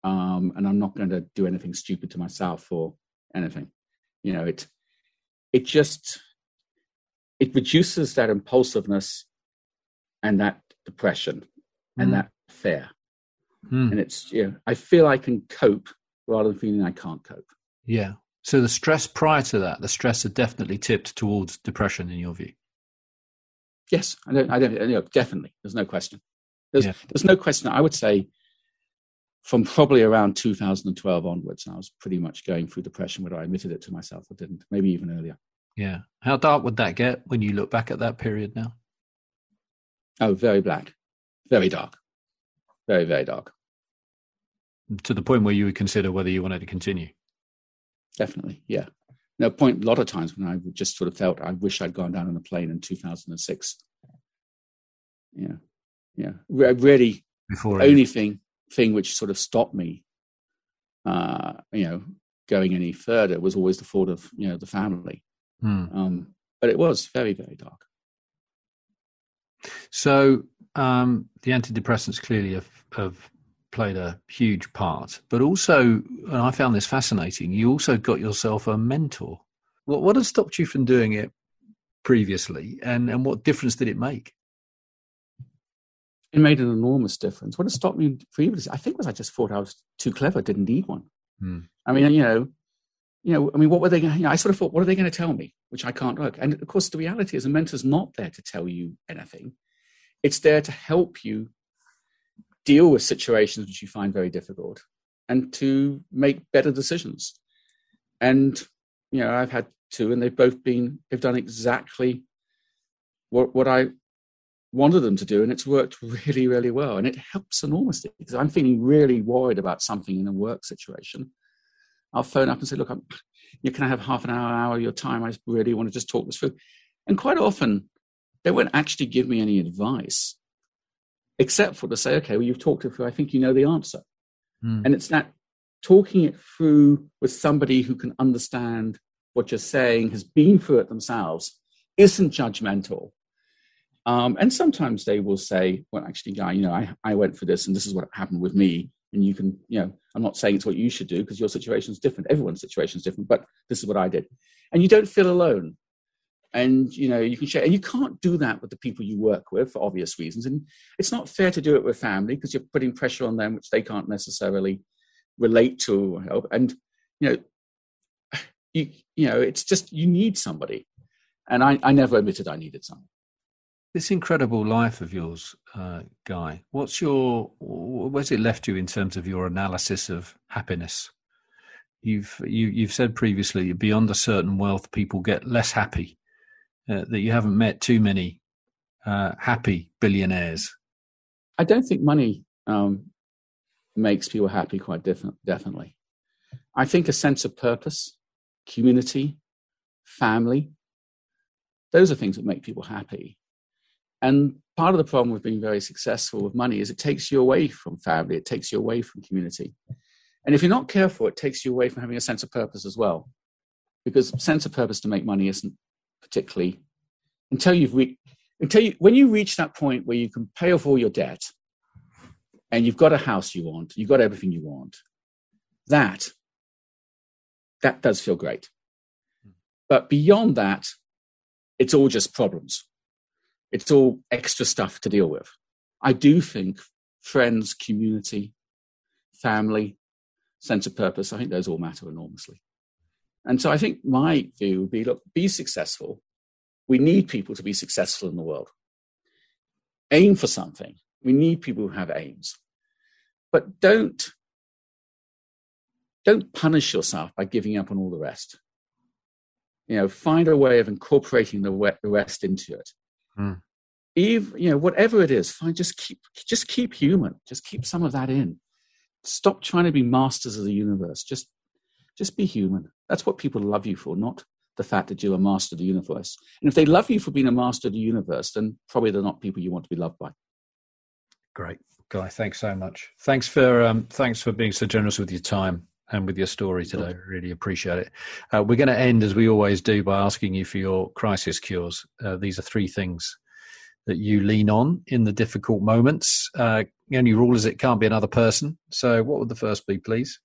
and I'm not going to do anything stupid to myself or anything. It reduces that impulsiveness and that depression and that fear. And it's, I feel I can cope rather than feeling I can't cope. Yeah. So the stress prior to that, the stress had definitely tipped towards depression in your view. Yes, I don't, definitely. There's no question. There's no question. I would say from probably around 2012 onwards, I was pretty much going through depression, whether I admitted it to myself or didn't, maybe even earlier. Yeah. How dark would that get when you look back at that period now? Oh, very black, very dark, very, very dark. To the point where you would consider whether you wanted to continue? Definitely, yeah. A lot of times when I just sort of felt I wish I'd gone down on a plane in 2006. Yeah. Really, the only thing which sort of stopped me, going any further was always the thought of, the family. But it was very, very dark. So the antidepressants clearly have played a huge part, but also, and I found this fascinating, you also got yourself a mentor. What has stopped you from doing it previously, and what difference did it make? It made an enormous difference. What has stopped me previously, I think, was I just thought I was too clever, didn't need one. I mean, what were they going to, I sort of thought, what are they going to tell me, which I can't work? And of course, the reality is a mentor's not there to tell you anything. It's there to help you deal with situations which you find very difficult and to make better decisions. And, I've had two, and they've done exactly what I wanted them to do, and it's worked really, really well. And it helps enormously because I'm feeling really worried about something in a work situation. I'll phone up and say, look, can I have half an hour of your time? I really want to just talk this through. And quite often, they won't actually give me any advice, except for to say, okay, well, you've talked it through. I think you know the answer. And it's that talking it through with somebody who can understand what you're saying, has been through it themselves, isn't judgmental. And sometimes they will say, well, actually, Guy, I went through this and this is what happened with me. And you can, I'm not saying it's what you should do because your situation is different. Everyone's situation is different, but this is what I did. And you don't feel alone. And, you can share. And you can't do that with the people you work with for obvious reasons. And it's not fair to do it with family because you're putting pressure on them, which they can't necessarily relate to or help. And, it's just, you need somebody. And I never admitted I needed someone. This incredible life of yours, Guy, where's it left you in terms of your analysis of happiness? You've said previously, beyond a certain wealth, people get less happy, that you haven't met too many happy billionaires. I don't think money makes people happy quite definitely. I think a sense of purpose, community, family, those are things that make people happy. And part of the problem with being very successful with money is it takes you away from family, it takes you away from community. And if you're not careful, it takes you away from having a sense of purpose as well. Because sense of purpose to make money isn't particularly, when you reach that point where you can pay off all your debt and you've got a house you want, you've got everything you want, that does feel great. But beyond that, it's all just problems. It's all extra stuff to deal with. I do think friends, community, family, sense of purpose, I think those all matter enormously. And so I think my view would be, look, be successful. We need people to be successful in the world. Aim for something. We need people who have aims. But don't punish yourself by giving up on all the rest. Find a way of incorporating the rest into it. Whatever it is, just keep human. Just keep some of that in. Stop trying to be masters of the universe. Just be human. That's what people love you for, not the fact that you're a master of the universe. And if they love you for being a master of the universe, then probably they're not people you want to be loved by. Great, Guy. Thanks so much. Thanks for being so generous with your time and with your story today. Really appreciate it. We're going to end, as we always do, by asking you for your crisis cures. These are 3 things that you lean on in the difficult moments. The only rule is it can't be another person. So what would the first be, please?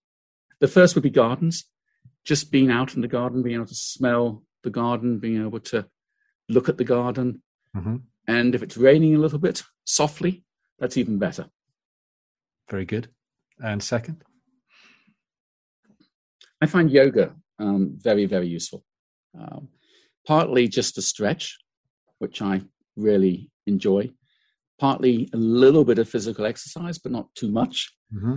The first would be gardens. Just being out in the garden, being able to smell the garden, being able to look at the garden. Mm-hmm. And if it's raining a little bit, softly, that's even better. Very good. And second? I find yoga very, very useful. Partly just a stretch, which I really enjoy. Partly a little bit of physical exercise, but not too much. Mm-hmm.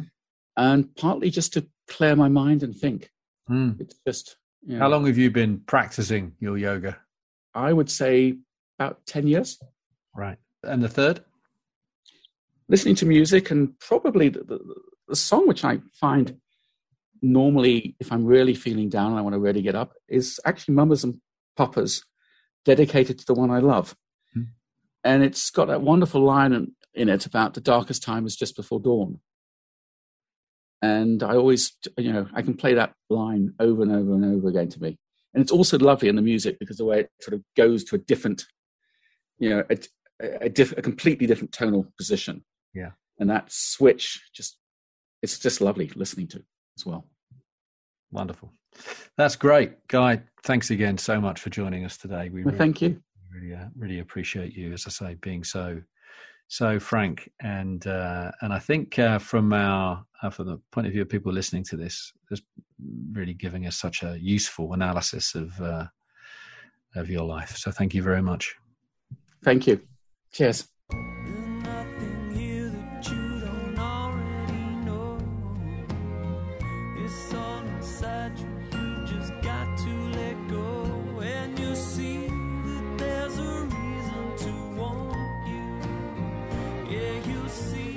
And partly just to clear my mind and think. It's just... How long have you been practicing your yoga? I would say about 10 years. Right. And the third? Listening to music, and probably the song which I find normally, if I'm really feeling down and I want to really get up, is actually Mamas and Papas, dedicated to the one I love. And it's got that wonderful line in it about the darkest time is just before dawn. And I always, I can play that line over and over and over again to me. And it's also lovely in the music because the way it sort of goes to a different, a completely different tonal position. Yeah. And that switch, it's just lovely listening to as well. Wonderful. That's great. Guy, thanks again so much for joining us today. Thank you. Really appreciate you, as I say, being so frank. And I think from the point of view of people listening to this, really giving us such a useful analysis of your life. So thank you very much. Thank you. Cheers. See